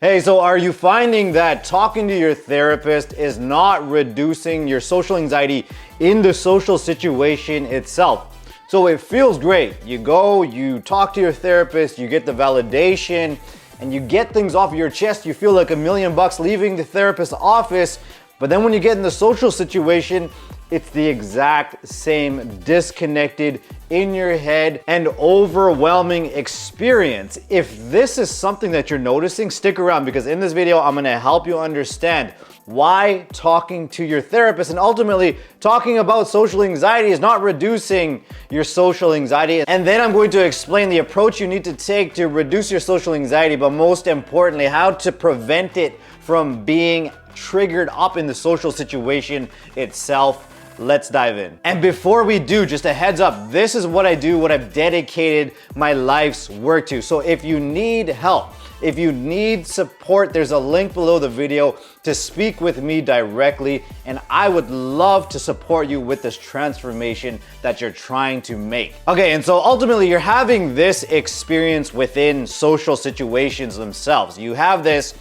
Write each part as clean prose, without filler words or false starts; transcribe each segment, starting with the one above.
Hey, so are you finding that talking to your therapist is not reducing your social anxiety in the social situation itself? So it feels great. You go, you talk to your therapist, you get the validation, and you get things off your chest. You feel like $1,000,000 leaving the therapist's office. But then when you get in the social situation, it's the exact same disconnected, in your head, and overwhelming experience. If this is something that you're noticing, stick around, because in this video, I'm gonna help you understand why talking to your therapist and ultimately talking about social anxiety is not reducing your social anxiety. And then I'm going to explain the approach you need to take to reduce your social anxiety, but most importantly, how to prevent it from being triggered up in the social situation itself. Let's dive in. And before we do, just a heads up, this is what I do, what I've dedicated my life's work to. So if you need help, if you need support, there's a link below the video to speak with me directly, and I would love to support you with this transformation that you're trying to make. Okay, and so ultimately you're having this experience within social situations themselves. You have this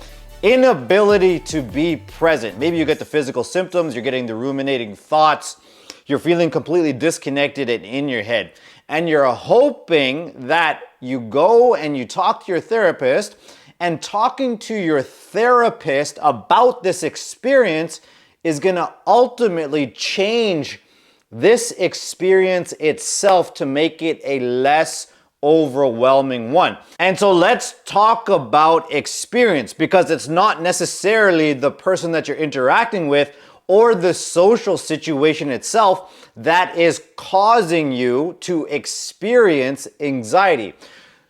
inability to be present. Maybe you get the physical symptoms, you're getting the ruminating thoughts, you're feeling completely disconnected and in your head. And you're hoping that you go and you talk to your therapist, and talking to your therapist about this experience is gonna ultimately change this experience itself to make it a less overwhelming one. And so let's talk about experience, because it's not necessarily the person that you're interacting with or the social situation itself that is causing you to experience anxiety.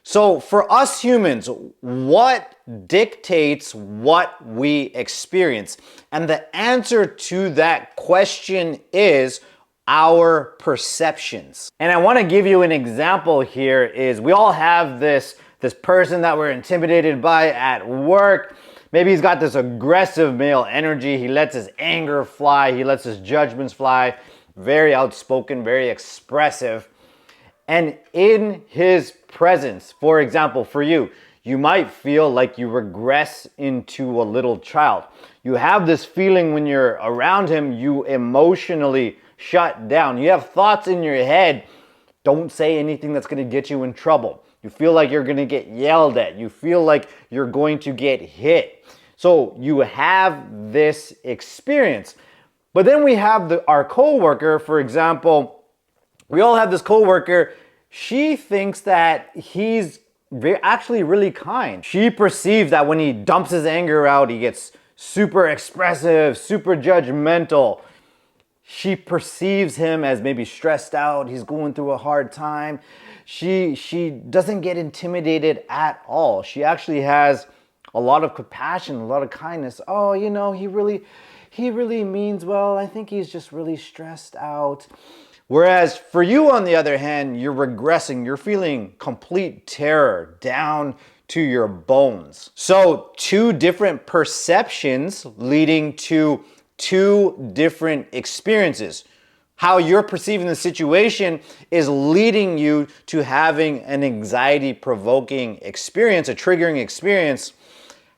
So for us humans, what dictates what we experience? And the answer to that question is our perceptions. And I want to give you an example here. Is we all have this person that we're intimidated by at work. Maybe he's got this aggressive male energy. He lets his anger fly. He lets his judgments fly. Very outspoken, very expressive. And in his presence, for example, for you, you might feel like you regress into a little child. You have this feeling when you're around him, you emotionally shut down. You have thoughts in your head. Don't say anything that's going to get you in trouble. You feel like you're going to get yelled at. You feel like you're going to get hit. So you have this experience. But then we have our coworker, for example. We all have this coworker. She thinks that he's actually really kind. She perceives that when he dumps his anger out, he gets super expressive, super judgmental. She perceives him as maybe stressed out. He's going through a hard time. She doesn't get intimidated at all. She actually has a lot of compassion, a lot of kindness. Oh, you know, he really means well. I think he's just really stressed out. Whereas for you, on the other hand, you're regressing. You're feeling complete terror down to your bones. So two different perceptions leading to two different experiences. How you're perceiving the situation is leading you to having an anxiety-provoking experience, a triggering experience.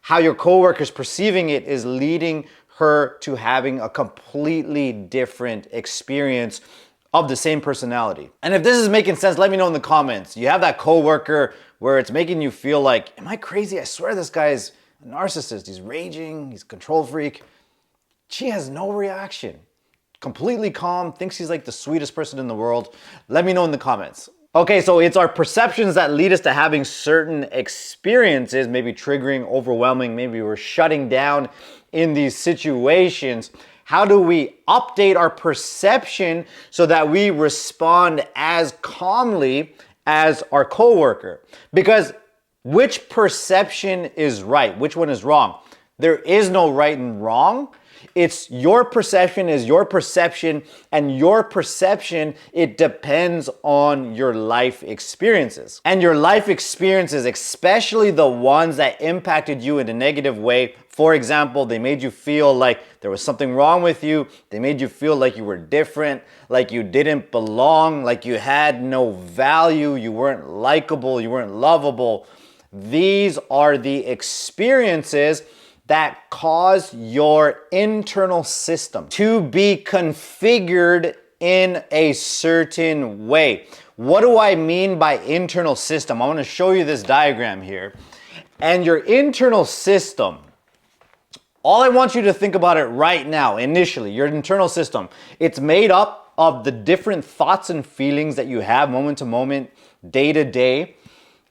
How your coworker's perceiving it is leading her to having a completely different experience of the same personality. And if this is making sense, let me know in the comments. You have that coworker where it's making you feel like, am I crazy? I swear this guy's a narcissist. He's raging, he's a control freak. She has no reaction. Completely calm, thinks he's like the sweetest person in the world. Let me know in the comments. Okay, so it's our perceptions that lead us to having certain experiences, maybe triggering, overwhelming, maybe we're shutting down in these situations. How do we update our perception so that we respond as calmly as our coworker? Because which perception is right? Which one is wrong? There is no right and wrong. It's your perception is your perception, and your perception, it depends on your life experiences. And your life experiences, especially the ones that impacted you in a negative way. For example, they made you feel like there was something wrong with you. They made you feel like you were different, like you didn't belong, like you had no value, you weren't likable, you weren't lovable. These are the experiences that cause your internal system to be configured in a certain way. What do I mean by internal system? I want to show you this diagram here. And your internal system, all I want you to think about it right now, initially, your internal system, it's made up of the different thoughts and feelings that you have moment to moment, day to day,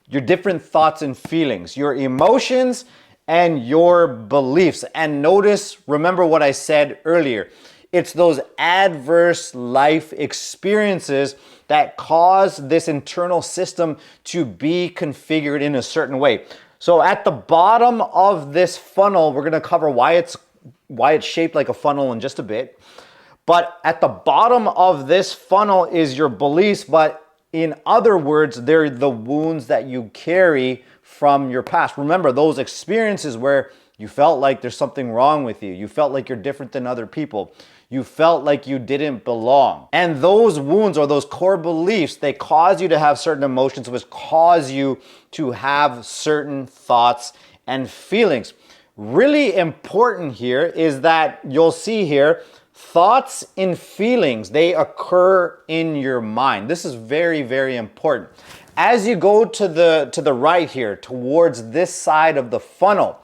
your different thoughts and feelings, your emotions and your beliefs. And notice, remember what I said earlier, it's those adverse life experiences that cause this internal system to be configured in a certain way. So at the bottom of this funnel, we're gonna cover why it's shaped like a funnel in just a bit. But at the bottom of this funnel is your beliefs, but in other words, they're the wounds that you carry from your past. Remember those experiences where you felt like there's something wrong with you. You felt like you're different than other people. You felt like you didn't belong. And those wounds or those core beliefs, they cause you to have certain emotions, which cause you to have certain thoughts and feelings. Really important here is that you'll see here, thoughts and feelings, they occur in your mind. This is very, very important. As you go to the right here, towards this side of the funnel,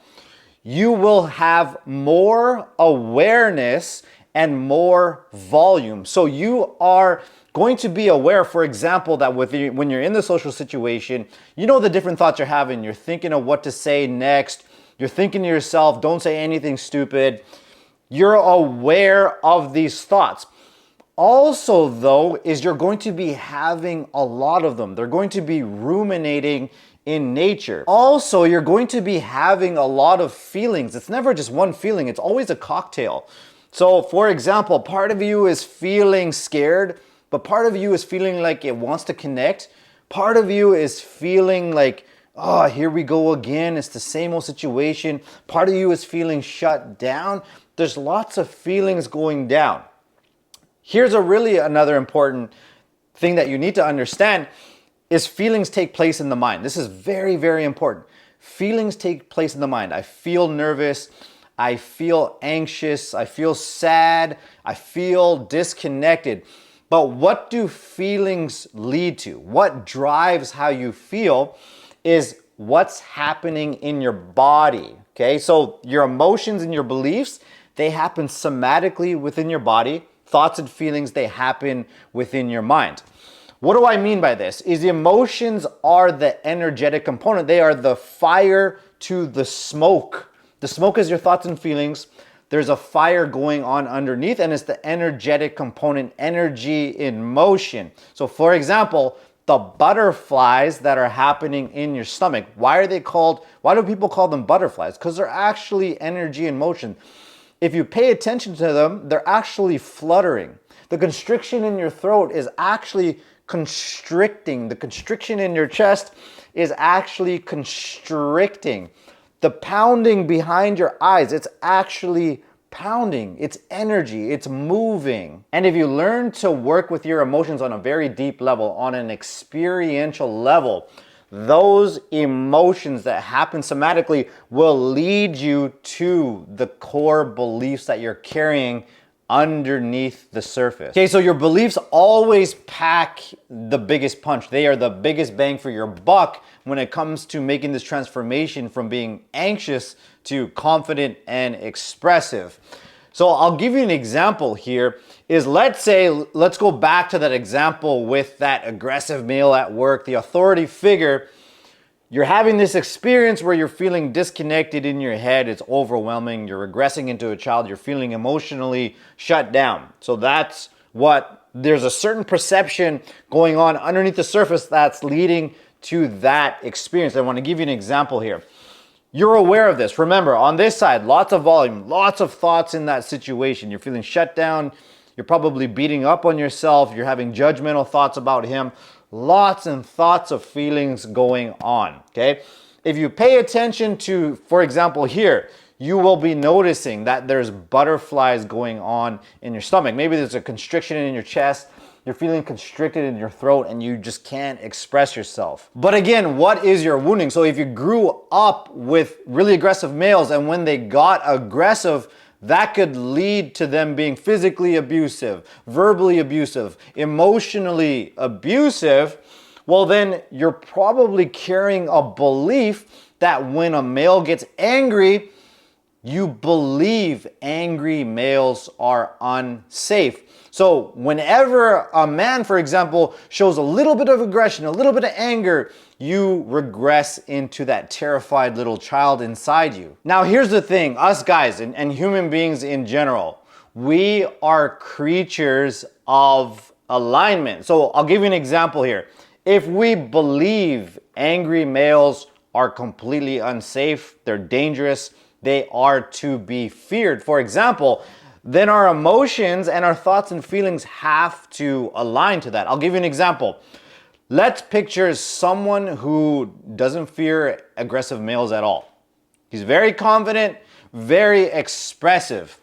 you will have more awareness and more volume. So you are going to be aware, for example, that when you're in the social situation, you know the different thoughts you're having. You're thinking of what to say next. You're thinking to yourself, don't say anything stupid. You're aware of these thoughts. Also, though, is you're going to be having a lot of them. They're going to be ruminating in nature. Also, you're going to be having a lot of feelings. It's never just one feeling. It's always a cocktail. So, for example, part of you is feeling scared, but part of you is feeling like it wants to connect. Part of you is feeling like, oh, here we go again. It's the same old situation. Part of you is feeling shut down. There's lots of feelings going down. Here's another important thing that you need to understand is feelings take place in the mind. This is very, very important. Feelings take place in the mind. I feel nervous. I feel anxious. I feel sad. I feel disconnected. But what do feelings lead to? What drives how you feel is what's happening in your body. Okay, so your emotions and your beliefs, they happen somatically within your body. Thoughts and feelings, they happen within your mind. What do I mean by this? Is the emotions are the energetic component. They are the fire to the smoke. The smoke is your thoughts and feelings. There's a fire going on underneath, and it's the energetic component, energy in motion. So for example, the butterflies that are happening in your stomach, why do people call them butterflies? Because they're actually energy in motion. If you pay attention to them, they're actually fluttering. The constriction in your throat is actually constricting. The constriction in your chest is actually constricting. The pounding behind your eyes, it's actually pounding. It's energy, it's moving. And if you learn to work with your emotions on a very deep level, on an experiential level, those emotions that happen somatically will lead you to the core beliefs that you're carrying underneath the surface. Okay, so your beliefs always pack the biggest punch. They are the biggest bang for your buck when it comes to making this transformation from being anxious to confident and expressive. So I'll give you an example here is let's go back to that example with that aggressive male at work, the authority figure. You're having this experience where you're feeling disconnected in your head. It's overwhelming. You're regressing into a child. You're feeling emotionally shut down. So there's a certain perception going on underneath the surface that's leading to that experience. I want to give you an example here. You're aware of this. Remember, on this side, lots of volume, lots of thoughts in that situation. You're feeling shut down. You're probably beating up on yourself. You're having judgmental thoughts about him. Lots and thoughts of feelings going on, okay? If you pay attention to, for example, here, you will be noticing that there's butterflies going on in your stomach. Maybe there's a constriction in your chest. you're feeling constricted in your throat and you just can't express yourself. But again, what is your wounding? So if you grew up with really aggressive males and when they got aggressive, that could lead to them being physically abusive, verbally abusive, emotionally abusive, well then you're probably carrying a belief that when a male gets angry, you believe angry males are unsafe. So whenever a man, for example, shows a little bit of aggression, a little bit of anger, you regress into that terrified little child inside you. Now here's the thing, us guys and human beings in general, we are creatures of alignment. So I'll give you an example here. If we believe angry males are completely unsafe, they're dangerous, they are to be feared, for example, then our emotions and our thoughts and feelings have to align to that. I'll give you an example. Let's picture someone who doesn't fear aggressive males at all. He's very confident, very expressive.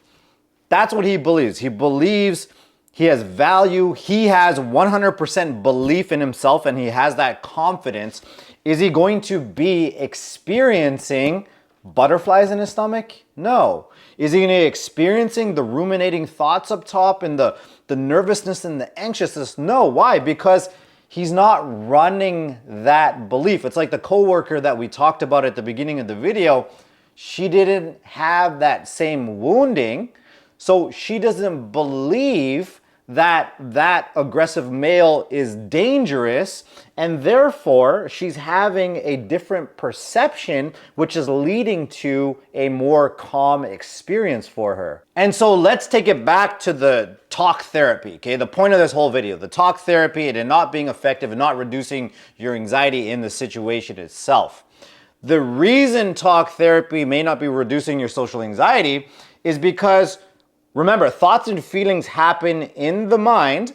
That's what he believes. He believes he has value. He has 100% belief in himself and he has that confidence. Is he going to be experiencing butterflies in his stomach? No. Is he going to be experiencing the ruminating thoughts up top and the nervousness and the anxiousness? No. Why? Because he's not running that belief. It's like the coworker that we talked about at the beginning of the video. She didn't have that same wounding, so she doesn't believe that aggressive male is dangerous, and therefore she's having a different perception, which is leading to a more calm experience for her. And so let's take it back to the talk therapy, okay? The point of this whole video, the talk therapy and it not being effective and not reducing your anxiety in the situation itself. The reason talk therapy may not be reducing your social anxiety is because, remember, thoughts and feelings happen in the mind,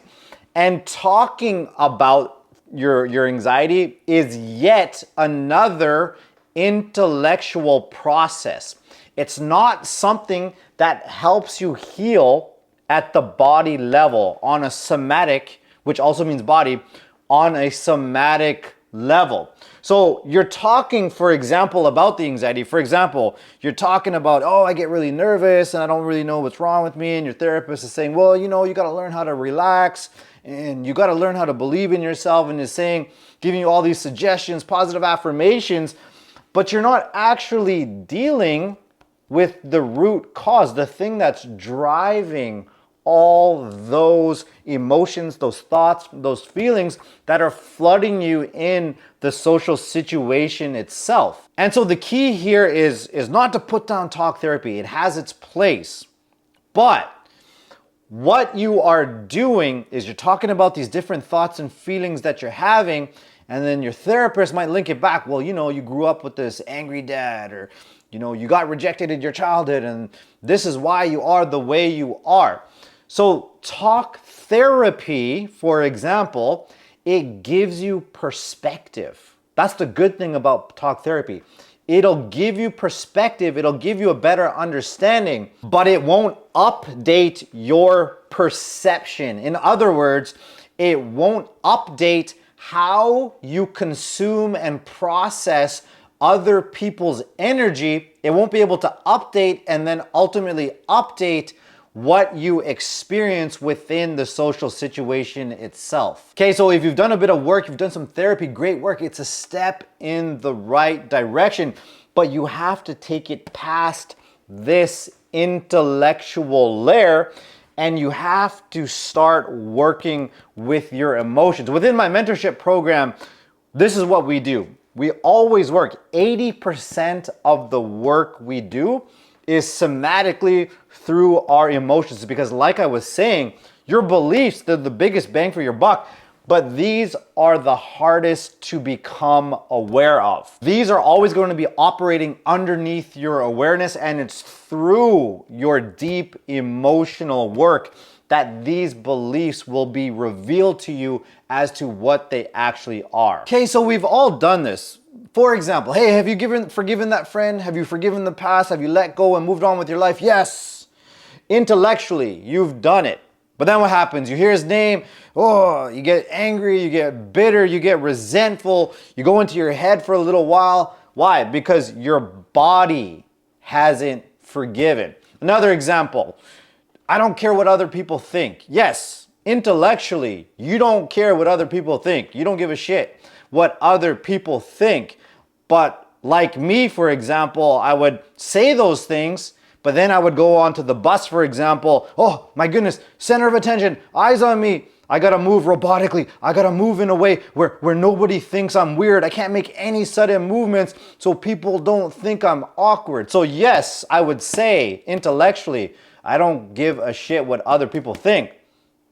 and talking about your anxiety is yet another intellectual process. It's not something that helps you heal at the body level on a somatic, which also means body, on a somatic level. So you're talking, for example, about the anxiety. For example, you're talking about, oh, I get really nervous and I don't really know what's wrong with me. And your therapist is saying, well, you know, you got to learn how to relax and you got to learn how to believe in yourself, and is saying, giving you all these suggestions, positive affirmations, but you're not actually dealing with the root cause, the thing that's driving all those emotions, those thoughts, those feelings that are flooding you in the social situation itself. And so the key here is not to put down talk therapy. It has its place. But what you are doing is you're talking about these different thoughts and feelings that you're having, and then your therapist might link it back. Well, you know, you grew up with this angry dad, or, you know, you got rejected in your childhood, and this is why you are the way you are. So talk therapy, for example, it gives you perspective. That's the good thing about talk therapy. It'll give you perspective, it'll give you a better understanding, but it won't update your perception. In other words, it won't update how you consume and process other people's energy. It won't be able to update and then ultimately update what you experience within the social situation itself. Okay, so if you've done a bit of work, you've done some therapy, great work, it's a step in the right direction, but you have to take it past this intellectual layer and you have to start working with your emotions. Within my mentorship program, this is what we do. We always work. 80% of the work we do is somatically through our emotions, because like I was saying, your beliefs, they're the biggest bang for your buck, but these are the hardest to become aware of. These are always going to be operating underneath your awareness, and it's through your deep emotional work that these beliefs will be revealed to you as to what they actually are. Okay, so we've all done this. For example, hey, have you forgiven that friend? Have you forgiven the past? Have you let go and moved on with your life? Yes. Intellectually, you've done it. But then what happens? You hear his name, oh, you get angry, you get bitter, you get resentful, you go into your head for a little while. Why? Because your body hasn't forgiven. Another example, I don't care what other people think. Yes, intellectually, you don't care what other people think. You don't give a shit what other people think. But like me, for example, I would say those things, but then I would go onto the bus, for example. Oh my goodness, center of attention, eyes on me. I gotta move robotically. I gotta move in a way where nobody thinks I'm weird. I can't make any sudden movements so people don't think I'm awkward. So yes, I would say intellectually, I don't give a shit what other people think,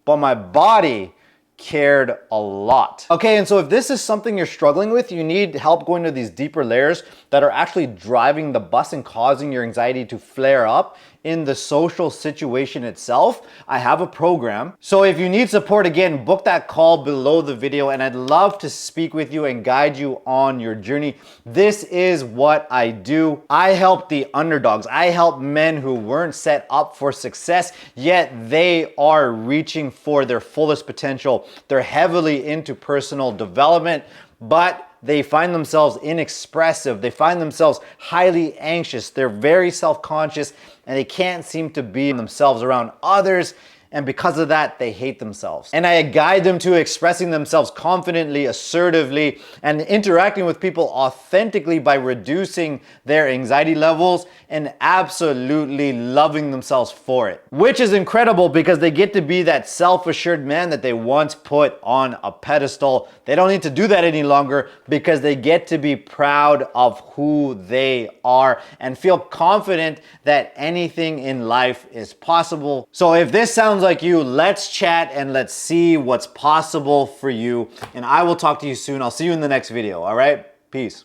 but my body cared a lot. Okay, and so if this is something you're struggling with, you need help going to these deeper layers that are actually driving the bus and causing your anxiety to flare up in the social situation itself, I have a program. So if you need support, again, book that call below the video and I'd love to speak with you and guide you on your journey. This is what I do. I help the underdogs. I help men who weren't set up for success, yet they are reaching for their fullest potential. They're heavily into personal development, but they find themselves inexpressive. They find themselves highly anxious. They're very self-conscious and they can't seem to be themselves around others. And because of that, they hate themselves. And I guide them to expressing themselves confidently, assertively, and interacting with people authentically by reducing their anxiety levels and absolutely loving themselves for it. Which is incredible because they get to be that self-assured man that they once put on a pedestal. They don't need to do that any longer because they get to be proud of who they are and feel confident that anything in life is possible. So if this sounds like you, let's chat and let's see what's possible for you. And I will talk to you soon. I'll see you in the next video. All right? Peace.